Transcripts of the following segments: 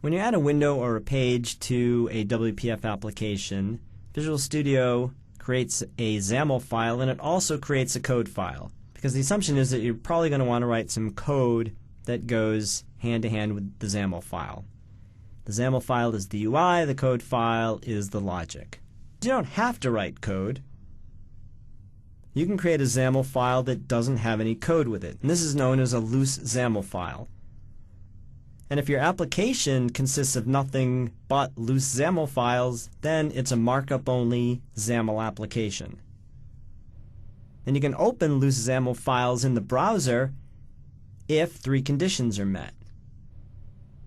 When you add a window or a page to a WPF application, Visual Studio creates a XAML file and it also creates a code file, because the assumption is that you're probably going to want to write some code that goes hand to hand with the XAML file. The XAML file is the UI, the code file is the logic. You don't have to write code. You can create a XAML file that doesn't have any code with it, and this is known as a loose XAML file. And if your application consists of nothing but loose XAML files, then it's a markup-only XAML application. And you can open loose XAML files in the browser if three conditions are met.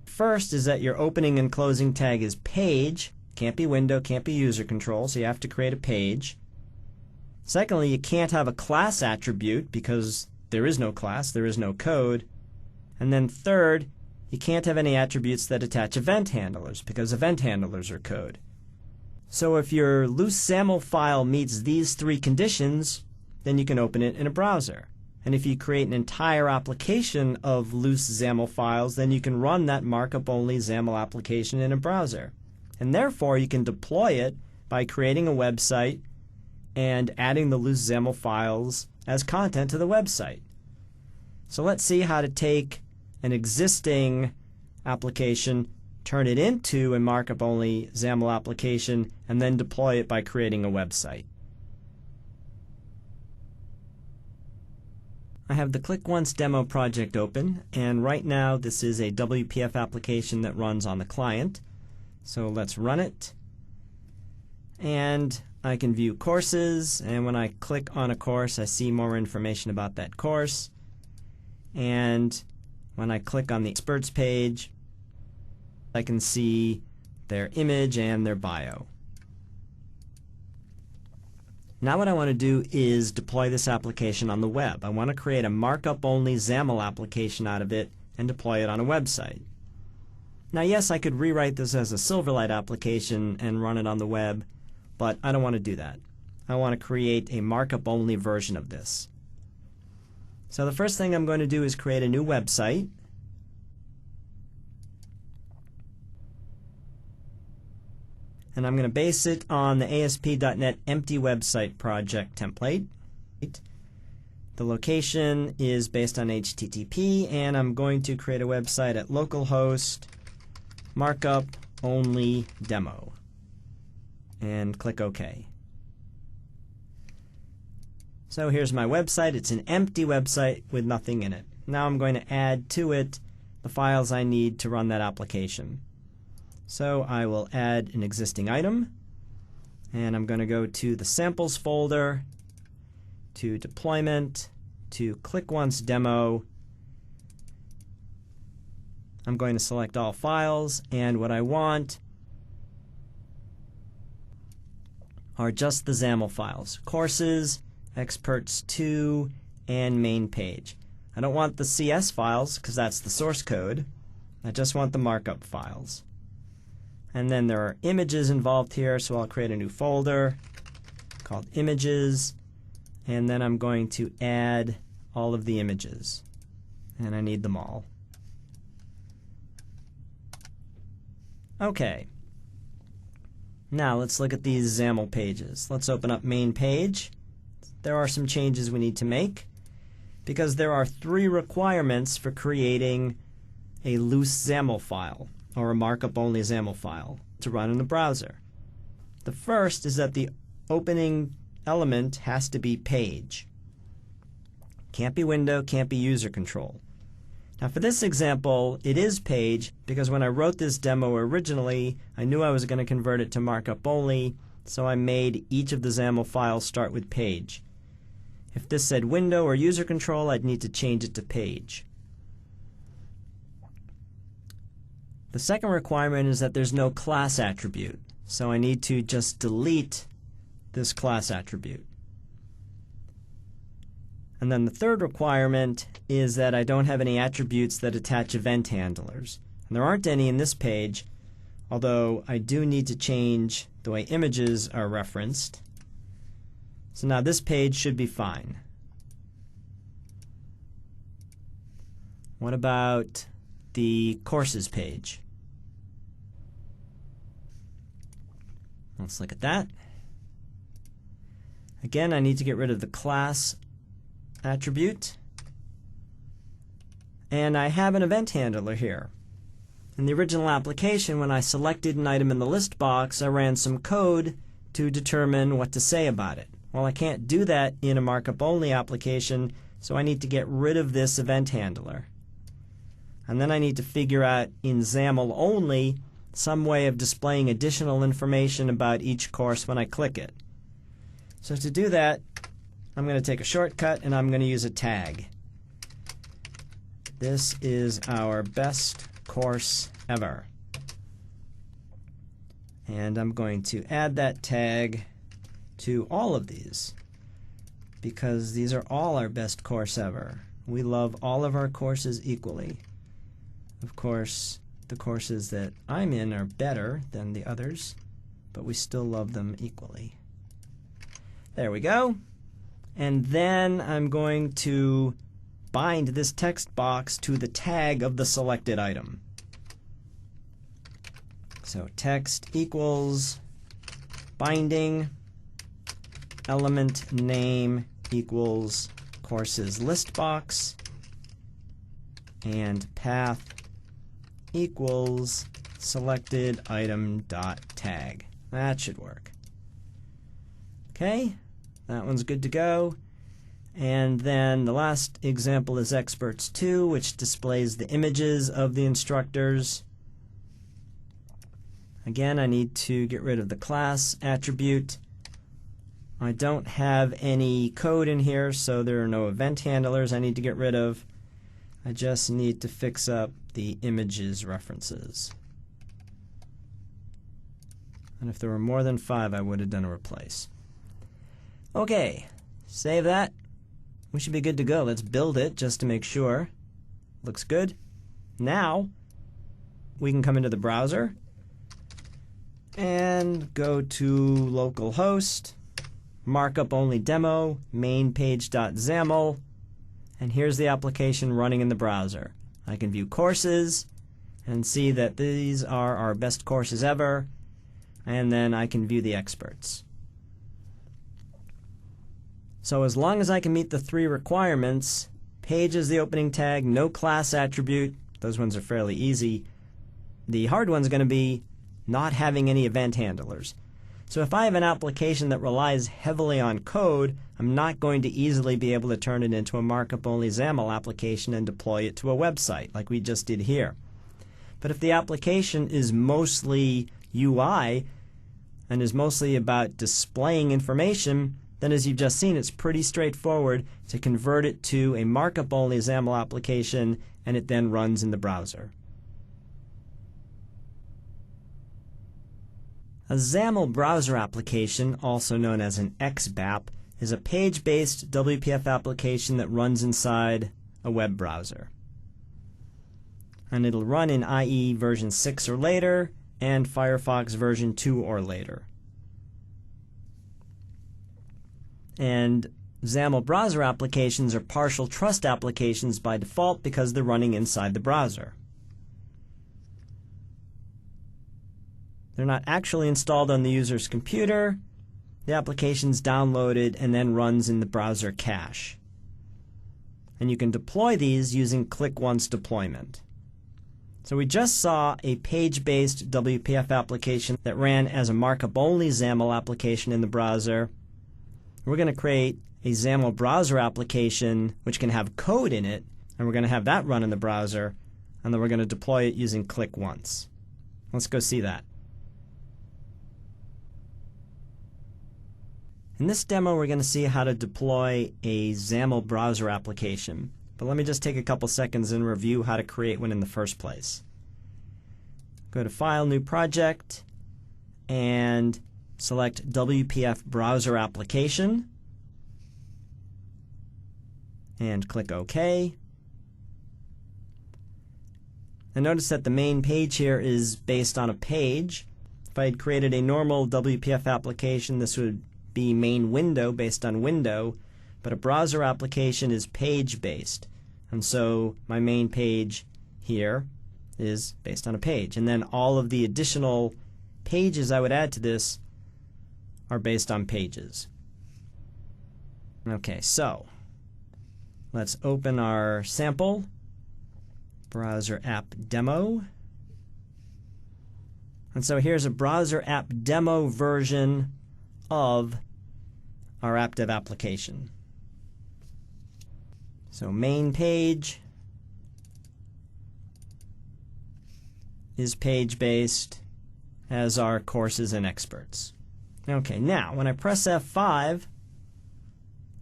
First is that your opening and closing tag is page. Can't be window, can't be user control, so you have to create a page. Secondly, you can't have a class attribute because there is no class, there is no code. And then third, you can't have any attributes that attach event handlers because event handlers are code. So if your loose XAML file meets these three conditions, then you can open it in a browser. And if you create an entire application of loose XAML files, then you can run that markup-only XAML application in a browser. And therefore, you can deploy it by creating a website and adding the loose XAML files as content to the website. So let's see how to take an existing application, turn it into a markup-only XAML application, and then deploy it by creating a website. I have the Click Once demo project open, and right now this is a WPF application that runs on the client. So let's run it. And I can view courses, and when I click on a course, I see more information about that course. And when I click on the experts page, I can see their image and their bio. Now what I want to do is deploy this application on the web. I want to create a markup-only XAML application out of it and deploy it on a website. Now yes, I could rewrite this as a Silverlight application and run it on the web, but I don't want to do that. I want to create a markup-only version of this. So the first thing I'm going to do is create a new website. And I'm going to base it on the ASP.NET Empty Website project template. The location is based on HTTP, and I'm going to create a website at localhost markup only demo. And click OK. So here's my website. It's an empty website with nothing in it. Now I'm going to add to it the files I need to run that application. So I will add an existing item, and I'm going to go to the samples folder, to deployment, to Click Once demo. I'm going to select all files, and what I want are just the XAML files, courses, experts 2, and main page. I don't want the CS files because that's the source code. I just want the markup files. And then there are images involved here, so I'll create a new folder called images, and then I'm going to add all of the images, and I need them all. Okay. Now let's look at these XAML pages. Let's open up main page. There are some changes we need to make because there are 3 requirements for creating a loose XAML file or a markup-only XAML file to run in the browser. The first is that the opening element has to be page. Can't be window, can't be user control. Now for this example, it is page because when I wrote this demo originally, I knew I was going to convert it to markup only, so I made each of the XAML files start with page. If this said window or user control, I'd need to change it to page. The second requirement is that there's no class attribute, so I need to just delete this class attribute. And then the third requirement is that I don't have any attributes that attach event handlers. And there aren't any in this page, although I do need to change the way images are referenced. So now this page should be fine. What about the courses page? Let's look at that. Again, I need to get rid of the class attribute. And I have an event handler here. In the original application, when I selected an item in the list box, I ran some code to determine what to say about it. Well, I can't do that in a markup-only application, so I need to get rid of this event handler. And then I need to figure out in XAML only some way of displaying additional information about each course when I click it. So to do that, I'm going to take a shortcut and I'm going to use a tag. This is our best course ever. And I'm going to add that tag to all of these because these are all our best course ever. We love all of our courses equally. Of course, the courses that I'm in are better than the others, but we still love them equally. There we go. And then I'm going to bind this text box to the tag of the selected item. So text equals binding element name equals courses list box and path equals selected item dot tag. That should work. Okay, that one's good to go. And then the last example is experts 2, which displays the images of the instructors. Again, I need to get rid of the class attribute. I don't have any code in here, so there are no event handlers I need to get rid of. I just need to fix up the images references. And if there were more than 5, I would have done a replace. Okay, save that. We should be good to go. Let's build it just to make sure. Looks good. Now, we can come into the browser and go to localhost, markup only demo, mainpage.xaml, and here's the application running in the browser. I can view courses and see that these are our best courses ever, and then I can view the experts. So as long as I can meet the 3 requirements, page is the opening tag, no class attribute, those ones are fairly easy. The hard one's going to be not having any event handlers. So if I have an application that relies heavily on code, I'm not going to easily be able to turn it into a markup-only XAML application and deploy it to a website like we just did here. But if the application is mostly UI and is mostly about displaying information, then as you've just seen, it's pretty straightforward to convert it to a markup-only XAML application, and it then runs in the browser. A XAML browser application, also known as an XBAP, is a page-based WPF application that runs inside a web browser. And it'll run in IE version 6 or later, and Firefox version 2 or later. And XAML browser applications are partial trust applications by default because they're running inside the browser. They're not actually installed on the user's computer. The application's downloaded and then runs in the browser cache. And you can deploy these using click once deployment. So we just saw a page-based WPF application that ran as a markup-only XAML application in the browser. We're going to create a XAML browser application which can have code in it, and we're going to have that run in the browser, and then we're going to deploy it using click once. Let's go see that. In this demo, we're going to see how to deploy a XAML browser application. But let me just take a couple seconds and review how to create one in the first place. Go to File, New Project, and select WPF Browser Application, and click OK. And notice that the main page here is based on a page. If I had created a normal WPF application, this would be main window based on window, but a browser application is page-based. And so my main page here is based on a page. And then all of the additional pages I would add to this are based on pages. Okay, so let's open our sample browser app demo. And so here's a browser app demo version of our app dev application. So main page is page-based, as are courses and experts. Okay, now when I press F5,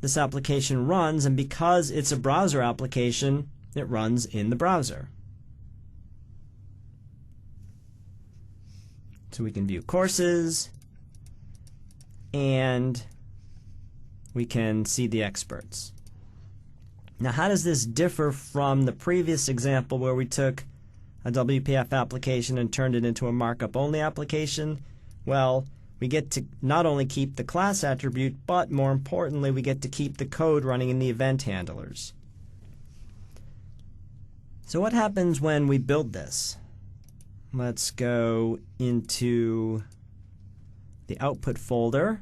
this application runs, and because it's a browser application, it runs in the browser. So we can view courses, and we can see the experts. Now, how does this differ from the previous example where we took a WPF application and turned it into a markup-only application? Well, we get to not only keep the class attribute, but more importantly, we get to keep the code running in the event handlers. So what happens when we build this? Let's go into the output folder.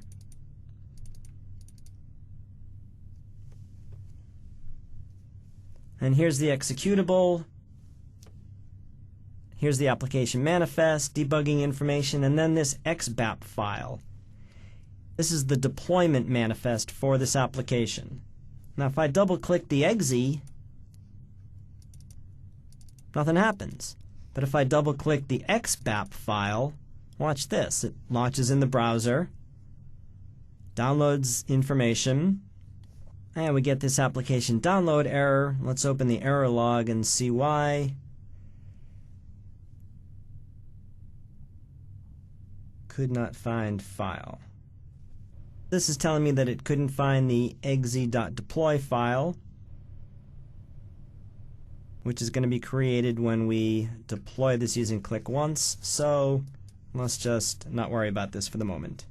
And here's the executable. Here's the application manifest, debugging information, and then this XBAP file. This is the deployment manifest for this application. Now if I double-click the exe, nothing happens. But if I double-click the XBAP file, watch this. It launches in the browser, downloads information, and we get this application download error. Let's open the error log and see why. Could not find file. This is telling me that it couldn't find the exe.deploy file, which is going to be created when we deploy this using click once, so let's just not worry about this for the moment.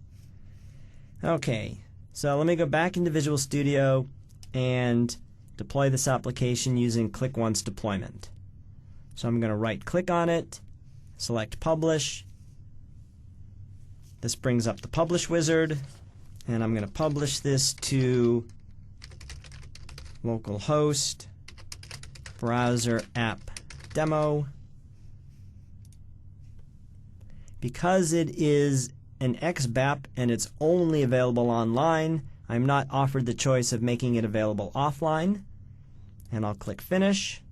Okay, so let me go back into Visual Studio and deploy this application using click once deployment. So I'm going to right click on it, select publish. This brings up the publish wizard, and I'm going to publish this to localhost browser app demo. Because it is an XBAP and it's only available online, I'm not offered the choice of making it available offline. And I'll click finish.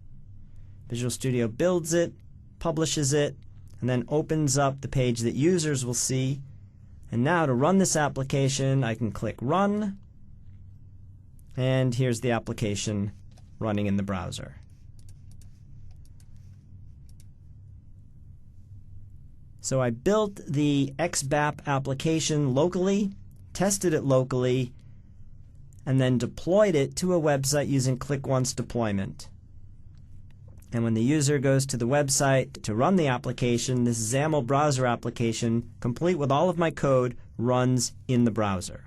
Visual Studio builds it, publishes it, and then opens up the page that users will see. And now to run this application, I can click run, and here's the application running in the browser. So I built the XBAP application locally, tested it locally, and then deployed it to a website using click once deployment. And when the user goes to the website to run the application, this XAML browser application, complete with all of my code, runs in the browser.